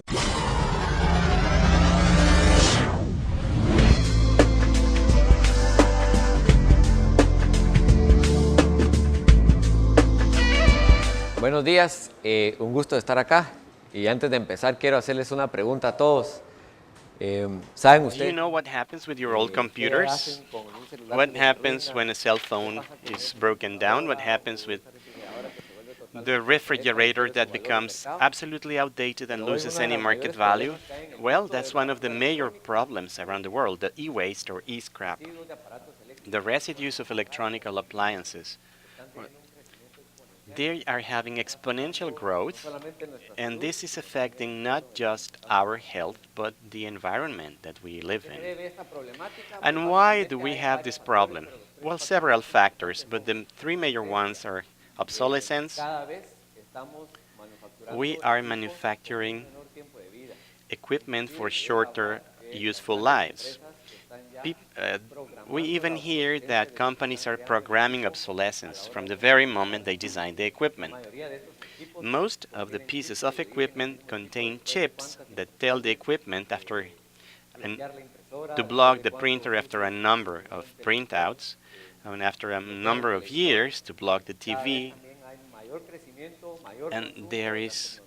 Buenos días, un gusto estar acá. Y antes de empezar, quiero hacerles una pregunta a todos. ¿Saben Do you ustedes know what happens with your old computers? What happens when a cell phone is broken down? What happens with the refrigerator that becomes absolutely outdated and loses any market value? Well, that's one of the major problems around the world, the e-waste or e-scrap, the residues of electronic appliances. They are having exponential growth, and this is affecting not just our health, but the environment that we live in. And why do we have this problem? Well, several factors, but the three major ones are obsolescence. We are manufacturing equipment for shorter useful lives. We even hear that companies are programming obsolescence from the very moment they design the equipment. Most of the pieces of equipment contain chips that tell the equipment to block the printer after a number of printouts, and after a number of years to block the TV. And there is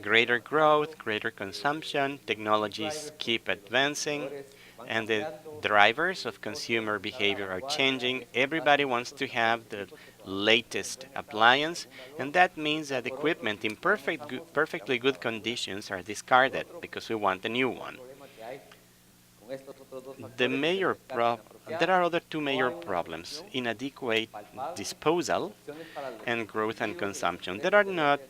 greater growth, greater consumption, technologies keep advancing, and the drivers of consumer behavior are changing. Everybody wants to have the latest appliance, and that means that equipment in perfectly good conditions are discarded because we want a new one. There are other two major problems: inadequate disposal and growth and consumption. There are not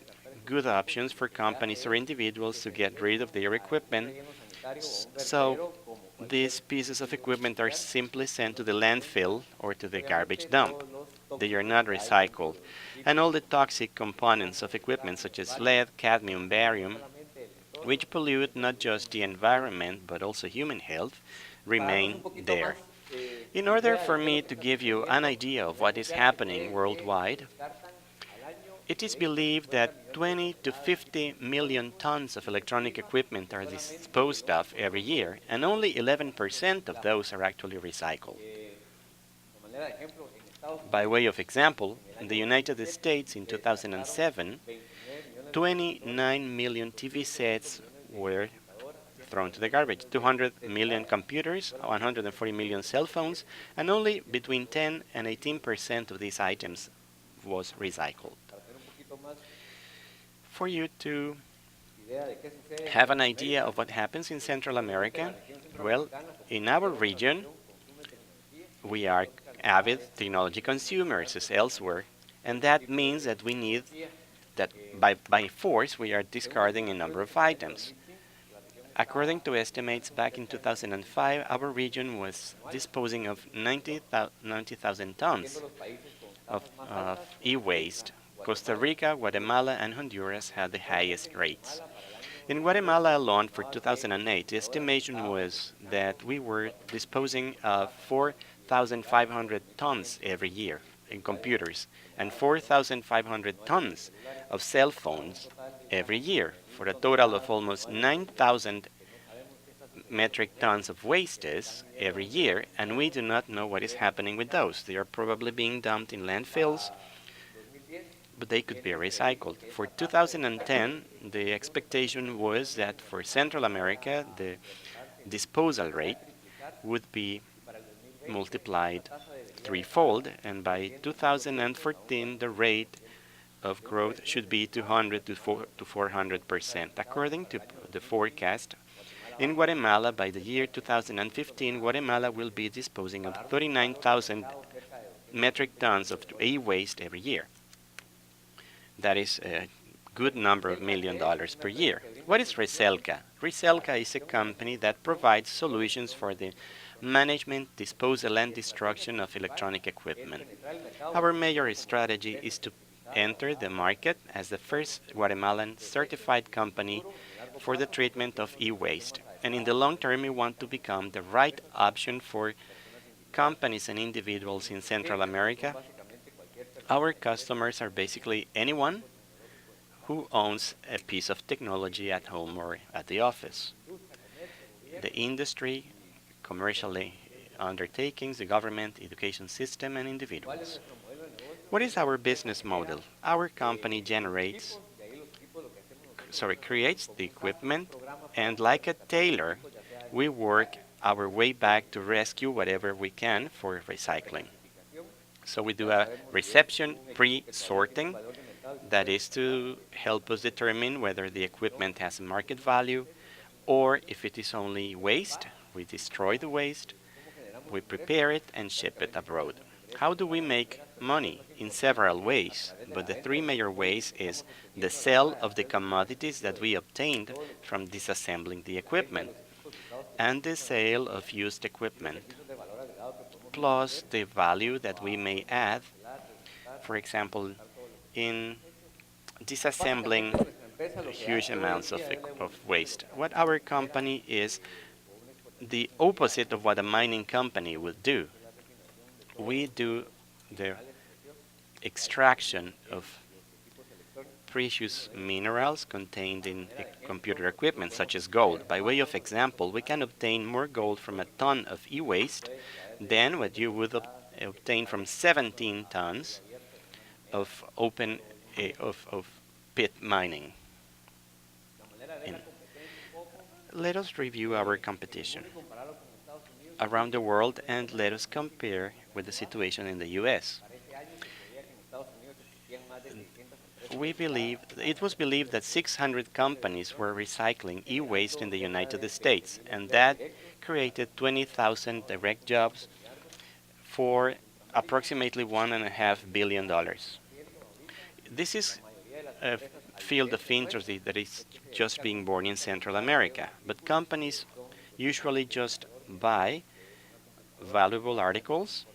good options for companies or individuals to get rid of their equipment, so these pieces of equipment are simply sent to the landfill or to the garbage dump. They are not recycled. And all the toxic components of equipment such as lead, cadmium, barium, which pollute not just the environment but also human health, remain there. In order for me to give you an idea of what is happening worldwide, it is believed that 20 to 50 million tons of electronic equipment are disposed of every year, and only 11% of those are actually recycled. By way of example, in the United States in 2007, 29 million TV sets were thrown to the garbage, 200 million computers, 140 million cell phones, and only between 10 and 18% of these items was recycled. For you to have an idea of what happens in Central America, well, in our region, we are avid technology consumers as elsewhere, and that means that we need that by force we are discarding a number of items. According to estimates back in 2005, our region was disposing of 90,000 tons of e-waste. Costa Rica, Guatemala, and Honduras had the highest rates. In Guatemala alone, for 2008, the estimation was that we were disposing of 4,500 tons every year in computers and 4,500 tons of cell phones every year, for a total of almost 9,000 metric tons of wastes every year, and we do not know what is happening with those. They are probably being dumped in landfills, but they could be recycled. For 2010, the expectation was that for Central America, the disposal rate would be multiplied threefold, and by 2014, the rate of growth should be 200 to 400%. According to the forecast, in Guatemala, by the year 2015, Guatemala will be disposing of 39,000 metric tons of e-waste every year. That is a good number of $1 million per year. What is Recelca? Recelca is a company that provides solutions for the management, disposal, and destruction of electronic equipment. Our major strategy is to enter the market as the first Guatemalan certified company for the treatment of e-waste. And in the long term, we want to become the right option for companies and individuals in Central America. Our customers are basically anyone who owns a piece of technology at home or at the office? The industry, commercially undertakings, the government, education system, and individuals. What is our business model? Our company creates the equipment, and like a tailor, we work our way back to rescue whatever we can for recycling. So we do a reception pre-sorting, that is to help us determine whether the equipment has a market value, or if it is only waste, we destroy the waste, we prepare it and ship it abroad. How do we make money? In several ways, but the three major ways is the sale of the commodities that we obtained from disassembling the equipment, and the sale of used equipment, plus the value that we may add, for example, in disassembling huge amounts of waste. What our company is the opposite of what a mining company would do. We do the extraction of precious minerals contained in computer equipment, such as gold. By way of example, we can obtain more gold from a ton of e-waste than what you would obtain from 17 tons of of pit mining. Let us review our competition around the world and let us compare with the situation in the US. It was believed that 600 companies were recycling e-waste in the United States, and that created 20,000 direct jobs for approximately $1.5 billion. This is a field of interest that is just being born in Central America, but companies usually just buy valuable articles,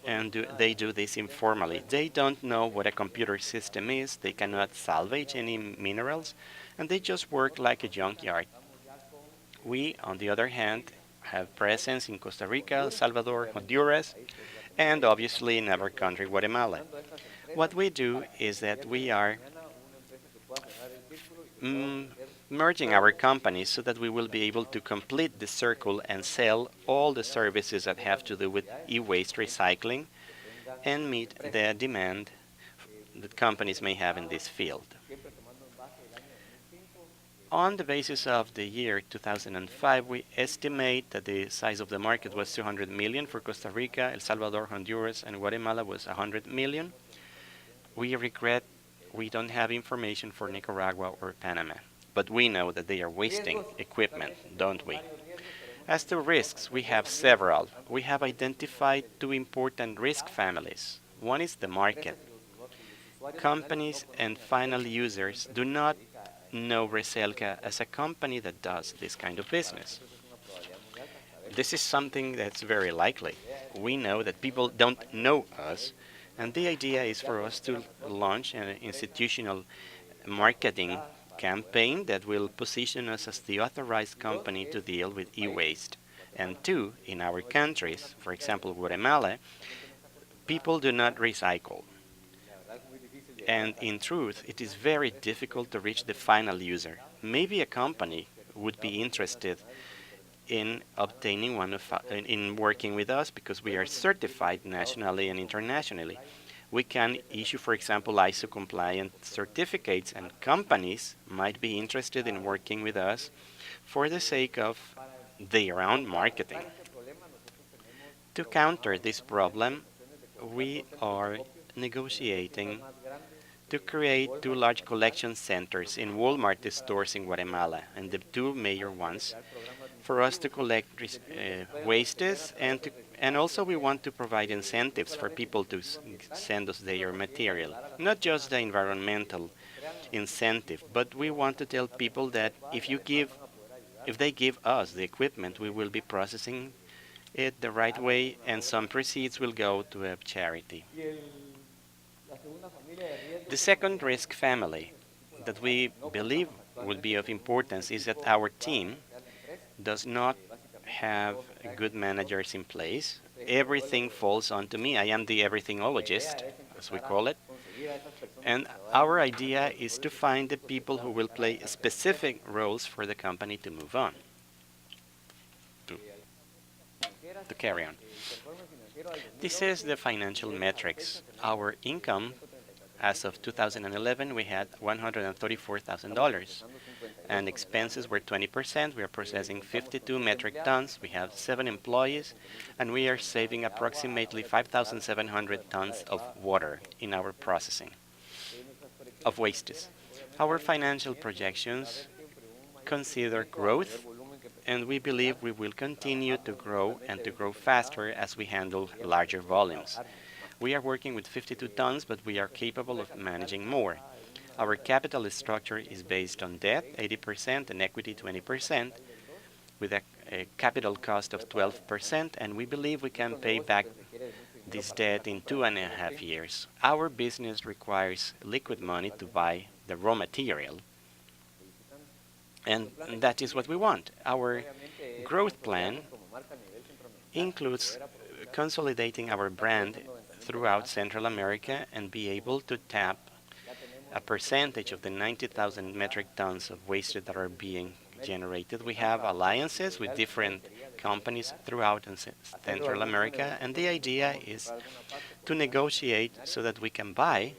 and they do this informally. They don't know what a computer system is, they cannot salvage any minerals, and they just work like a junkyard. We, on the other hand, have presence in Costa Rica, El Salvador, Honduras, and obviously in our country, Guatemala. What we do is that we are merging our companies so that we will be able to complete the circle and sell all the services that have to do with e-waste recycling and meet the demand that companies may have in this field. On the basis of the year 2005, we estimate that the size of the market was 200 million for Costa Rica, El Salvador, Honduras, and Guatemala was 100 million. We regret we don't have information for Nicaragua or Panama, but we know that they are wasting equipment, don't we? As to risks, we have several. We have identified two important risk families. One is the market. Companies and final users do not know Recelca as a company that does this kind of business. This is something that's very likely. We know that people don't know us, and the idea is for us to launch an institutional marketing campaign that will position us as the authorized company to deal with e-waste. And two, in our countries, for example, Guatemala, people do not recycle. And in truth, it is very difficult to reach the final user. Maybe a company would be interested in obtaining in working with us because we are certified nationally and internationally. We can issue, for example, ISO compliant certificates, and companies might be interested in working with us for the sake of their own marketing. To counter this problem, we are negotiating to create two large collection centers in Walmart stores in Guatemala, and the two major ones, for us to collect wastes, and also we want to provide incentives for people to send us their material. Not just the environmental incentive, but we want to tell people that if they give us the equipment, we will be processing it the right way, and some proceeds will go to a charity. The second risk family that we believe will be of importance is that our team does not have good managers in place. Everything falls onto me. I am the everythingologist, as we call it. And our idea is to find the people who will play specific roles for the company to move on, to carry on. This is the financial metrics. Our income, as of 2011, we had $134,000, and expenses were 20%. We are processing 52 metric tons. We have 7 employees, and we are saving approximately 5,700 tons of water in our processing of wastes. Our financial projections consider growth, and we believe we will continue to grow and to grow faster as we handle larger volumes. We are working with 52 tons, but we are capable of managing more. Our capital structure is based on debt, 80%, and equity, 20%, with a capital cost of 12%, and we believe we can pay back this debt in 2.5 years. Our business requires liquid money to buy the raw material, and that is what we want. Our growth plan includes consolidating our brand throughout Central America and be able to tap a percentage of the 90,000 metric tons of waste that are being generated. We have alliances with different companies throughout Central America, and the idea is to negotiate so that we can buy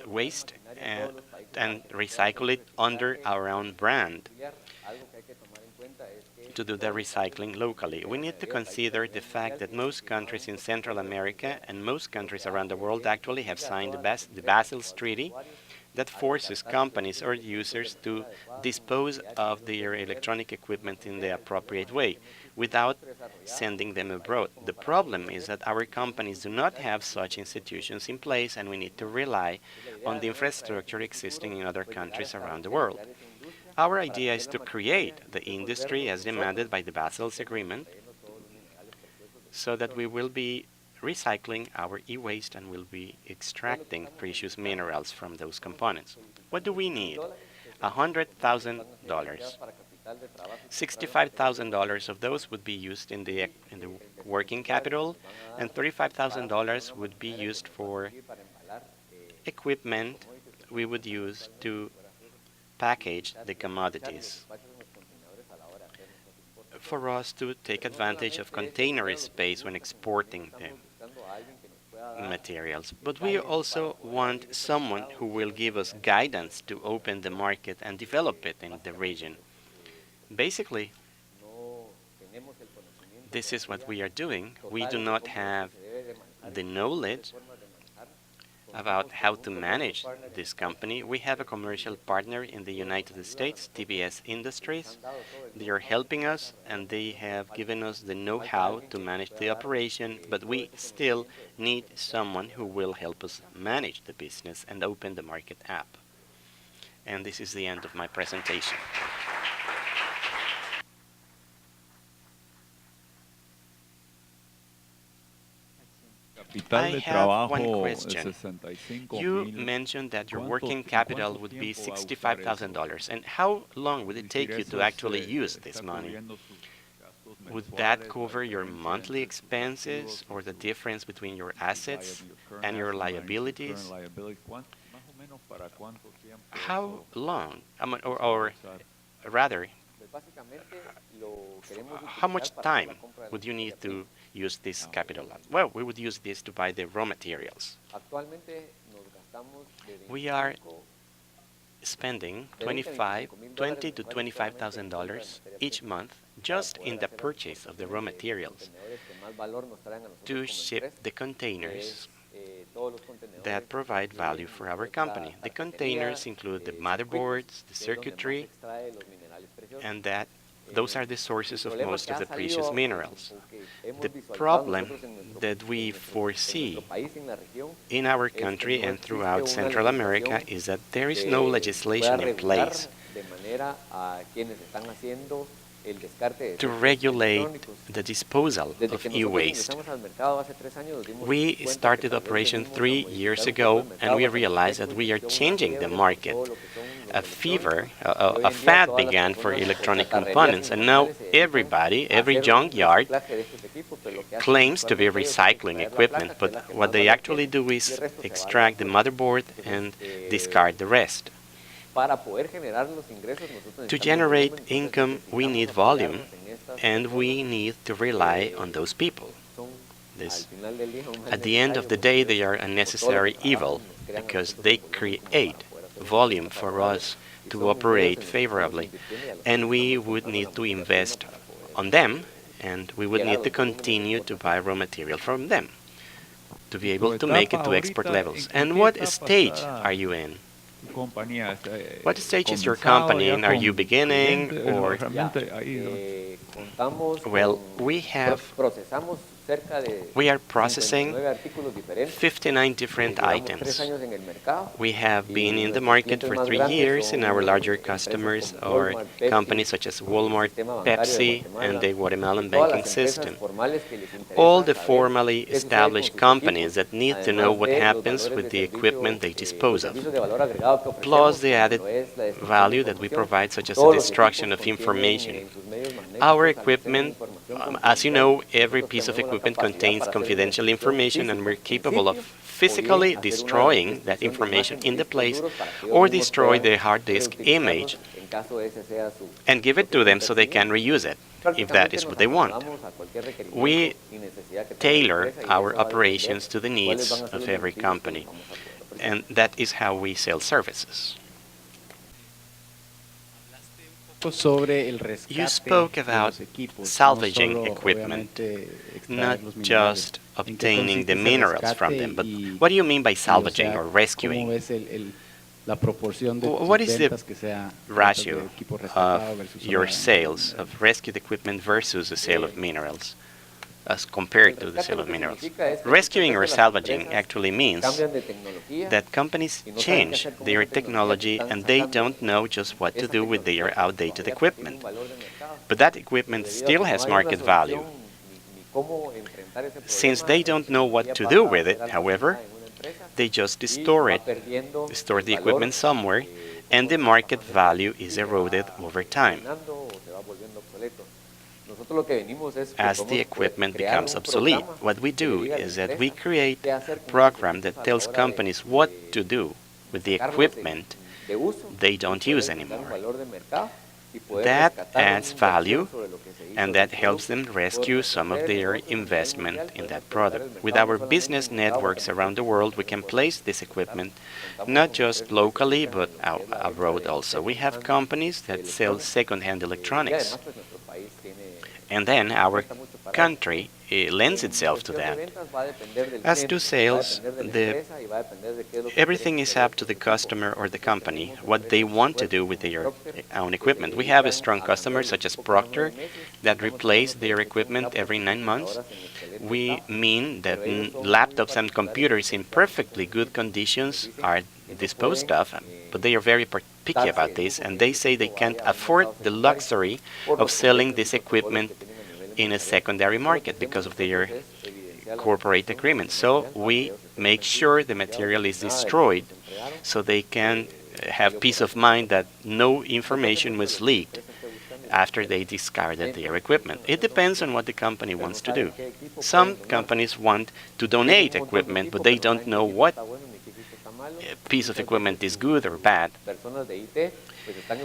waste and recycle it under our own brand to do the recycling locally. We need to consider the fact that most countries in Central America and most countries around the world actually have signed the Basel Treaty that forces companies or users to dispose of their electronic equipment in the appropriate way without sending them abroad. The problem is that our companies do not have such institutions in place, and we need to rely on the infrastructure existing in other countries around the world. Our idea is to create the industry as demanded by the Basel's Agreement so that we will be recycling our e-waste and will be extracting precious minerals from those components. What do we need? $100,000. $65,000 of those would be used in the working capital, and $35,000 would be used for equipment we would use to package the commodities for us to take advantage of container space when exporting the materials. But we also want someone who will give us guidance to open the market and develop it in the region. Basically, this is what we are doing. We do not have the knowledge about how to manage this company. We have a commercial partner in the United States, TBS Industries. They are helping us, and they have given us the know-how to manage the operation, but we still need someone who will help us manage the business and open the market up. And this is the end of my presentation. I have one question. You mentioned that your working capital would be $65,000. And how long would it take you to actually use this money? Would that cover your monthly expenses or the difference between your assets and your liabilities? How long? Or rather, how much time would you need to use this capital? Well, we would use this to buy the raw materials. We are spending $20,000 to $25,000 each month just in the purchase of the raw materials to ship the containers that provide value for our company. The containers include the motherboards, the circuitry, and those are the sources of most of the precious minerals. The problem that we foresee in our country and throughout Central America is that there is no legislation in place to regulate the disposal of e-waste. We started operation 3 years ago, and we realized that we are changing the market. A fad began for electronic components, and now everybody, every junkyard, claims to be recycling equipment, but what they actually do is extract the motherboard and discard the rest. To generate income, we need volume, and we need to rely on those people. At the end of the day, they are a necessary evil because they create volume for us to operate favorably, and we would need to invest on them, and we would need to continue to buy raw material from them to be able to make it to export levels. And what stage are you in? What stage is your company in? Are you beginning or? Well, we are processing 59 different items. We have been in the market for 3 years, and our larger customers are companies such as Walmart, Pepsi, and the Guatemalan banking system. All the formally established companies that need to know what happens with the equipment they dispose of, plus the added value that we provide, such as the destruction of information. Our equipment, as you know, every piece of equipment contains confidential information, and we're capable of physically destroying that information in the place or destroy the hard disk image and give it to them so they can reuse it if that is what they want. We tailor our operations to the needs of every company, and that is how we sell services. You spoke about salvaging equipment, not just obtaining the minerals from them, but what do you mean by salvaging or rescuing? What is the ratio of your sales of rescued equipment versus the sale of minerals, as compared to the sale of minerals? Rescuing or salvaging actually means that companies change their technology and they don't know just what to do with their outdated equipment. But that equipment still has market value. Since they don't know what to do with it, however, they just store the equipment somewhere, and the market value is eroded over time as the equipment becomes obsolete. What we do is that we create a program that tells companies what to do with the equipment they don't use anymore. That adds value, and that helps them rescue some of their investment in that product. With our business networks around the world, we can place this equipment not just locally, but abroad also. We have companies that sell second-hand electronics, and then our country lends itself to that. As to sales, everything is up to the customer or the company, what they want to do with their own equipment. We have a strong customer such as Procter that replace their equipment every 9 months. We mean that laptops and computers in perfectly good conditions are disposed of, but they are very picky about this, and they say they can't afford the luxury of selling this equipment in a secondary market because of their corporate agreement. So we make sure the material is destroyed so they can have peace of mind that no information was leaked after they discarded their equipment. It depends on what the company wants to do. Some companies want to donate equipment, but they don't know what piece of equipment is good or bad.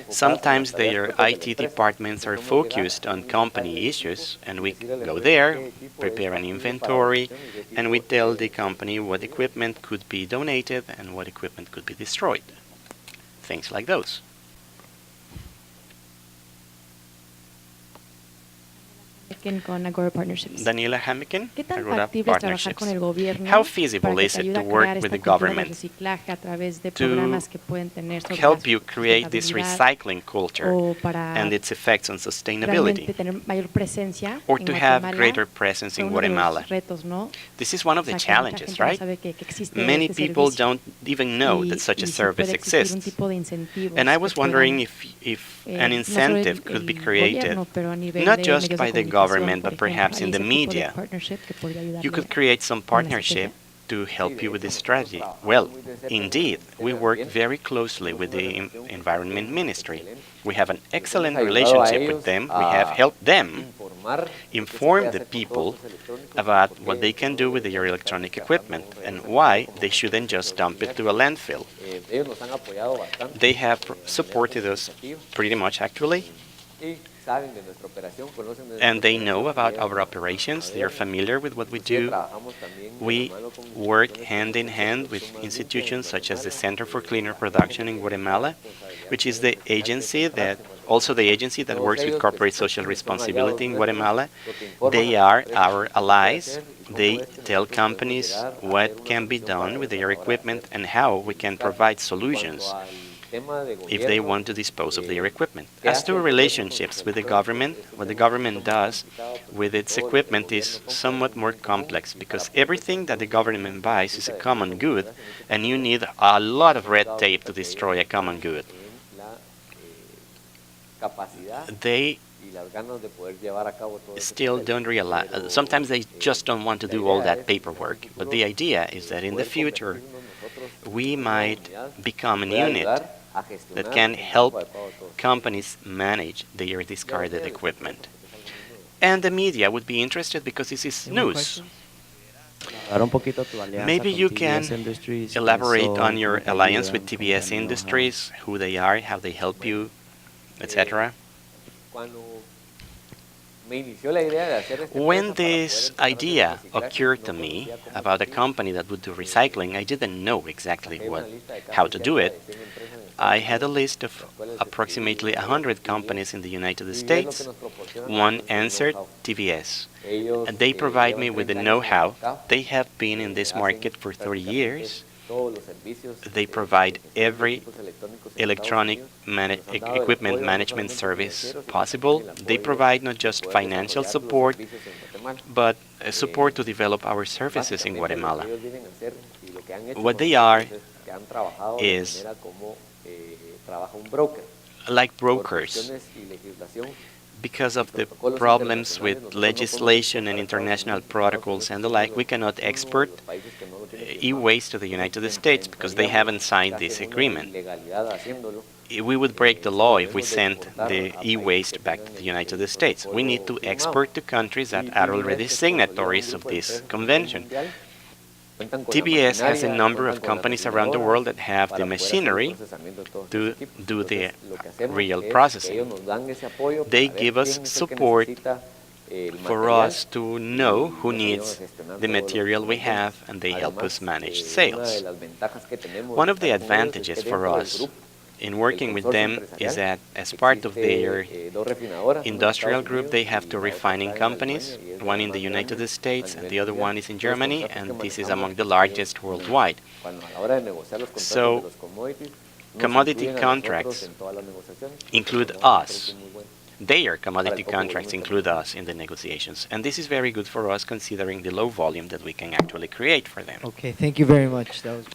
Sometimes their IT departments are focused on company issues, and we go there, prepare an inventory, and we tell the company what equipment could be donated and what equipment could be destroyed. Things like those. Con Agora Partnerships. Daniela Hamikin, ¿Qué tan Agora factible es trabajar Partnerships. con el gobierno How feasible para que is te it ayude to a work crear with esta the cultura de government reciclaje a través de to programas que pueden tener sobre help la you create this sustentabilidad recycling culture o para and its effects on sustainability, realmente tener mayor presencia or en to have Guatemala? greater presence Fue in uno de los Guatemala? retos, ¿no? This is one of the O sea, que mucha challenges, gente no right? sabe que existe Many este people servicio don't even know that such a y sí service puede existir un exists. tipo de incentivos And I que was puedan wondering if if an no solo incentive could be el created, gobierno, pero a nivel not de just medios by de the comunicación, government, por but ejemplo, perhaps hay in the ese tipo de media, partnership que podría you could ayudarle create some con la estrategia. partnership to help you with this strategy. Well, indeed, we work very closely with the Environment Ministry. We have an excellent relationship with them. We have helped them inform the people about what they can do with their electronic equipment and why they shouldn't just dump it to a landfill. They have supported us pretty much, actually, and they know about our operations. They are familiar with what we do. We work hand in hand with institutions such as the Center for Cleaner Production in Guatemala, which is the agency that works with corporate social responsibility in Guatemala. They are our allies. They tell companies what can be done with their equipment and how we can provide solutions if they want to dispose of their equipment. As to relationships with the government, what the government does with its equipment is somewhat more complex, because everything that the government buys is a common good, and you need a lot of red tape to destroy a common good. They still don't realize, sometimes they just don't want to do all that paperwork, but the idea is that in the future we might become an unit that can help companies manage their discarded equipment. And the media would be interested because this is news. Maybe you can elaborate on your alliance with TBS Industries, who they are, how they help you, etc. When this idea occurred to me about a company that would do recycling, I didn't know exactly how to do it. I had a list of approximately 100 companies in the United States. One answered, TBS. And they provide me with the know-how. They have been in this market for 30 years. They provide every electronic equipment management service possible. They provide not just financial support, but support to develop our services in Guatemala. What they are is like brokers. Because of the problems with legislation and international protocols and the like, we cannot export e-waste to the United States because they haven't signed this agreement. We would break the law if we sent the e-waste back to the United States. We need to export to countries that are already signatories of this convention. TBS has a number of companies around the world that have the machinery to do the real processing. They give us support for us to know who needs the material we have, and they help us manage sales. One of the advantages for us in working with them is that as part of their industrial group, they have two refining companies, one in the United States and the other one is in Germany, and this is among the largest worldwide. So commodity contracts include us. Their commodity contracts include us in the negotiations, and this is very good for us considering the low volume that we can actually create for them. Okay, thank you very much. That was